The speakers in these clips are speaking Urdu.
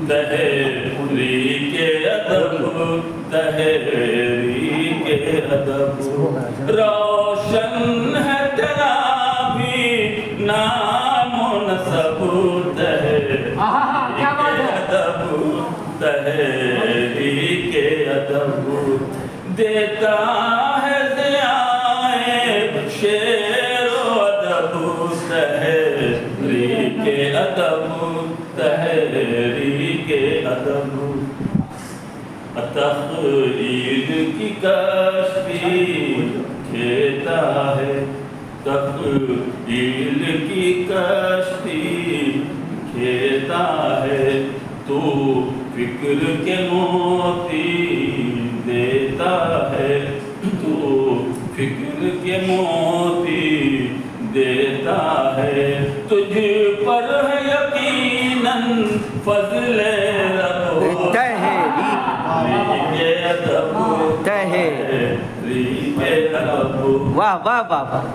تحریک ادب تحریک ادب روشن ہے تیرا بھی نام و نسب تحریک ادب تحریک ادب دیتا ہے ضیائے شعر و ادب تحریک ادب تحریک ادب تخیل کی کشتی کھیتا ہے تخیل کی کشتی کھیتا ہے تو فکر کے موتی دیتا ہے تو فکر کے موتی دیتا ہے تجھ پر ہے یقیناً فضل رب تحریک ادب تحریک ادب واہ واہ واہ واہ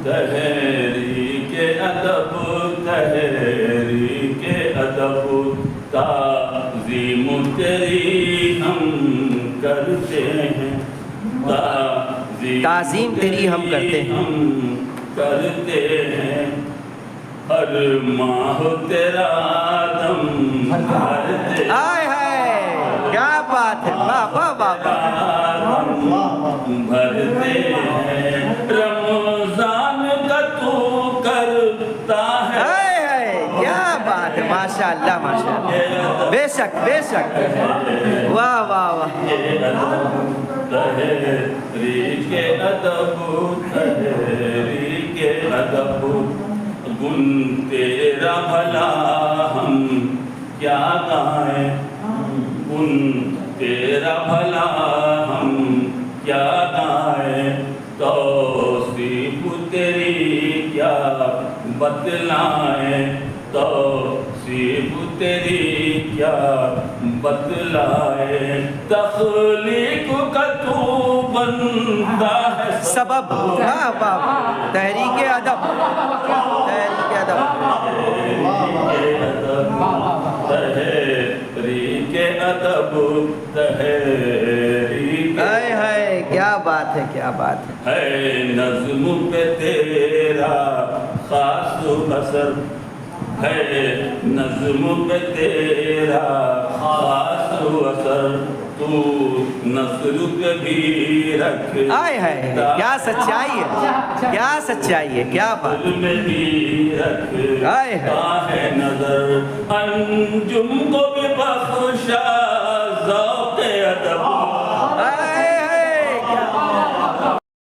تحریک ادب تحریک ادب تعظیم تیری ہم کرتے ہیں تعظیم تیری ہم کرتے ہیں ہر ماہ تیرا دم بھرتے آئے ہائے کیا بات ہے واہ واہ واہ بھرتے ہیں رمضان کا تو کرتا ہے آئے ہائے کیا بات ہے ماشاءاللہ ماشاءاللہ بے شک بے شک واہ واہ واہ تحریک ادب تحریک ادب گن تیرا بھلا ہم کیا گائیں گن تیرا بھلا ہم کیا گائیں توصیف تیری کیا بتلائیں توصیف تیری کیا بتلائیں تخلیق کا تو بندہ ہے سبب واہ واہ تحریک ادب تحریک ادب تحریک ادب تحریک ہائے ہائے کیا بات ہے کیا بات ہے نظم پہ تیرا خاص اثر ہے نظم پہ تیرا خاص اثر تو نثر پہ بھی رکھ آئے ہائے کیا سچائی ہے کیا سچائی ہے کیا بات میں بھی رکھتا آئے ہے نظر انجم کو بھی بخشا ذوق ادب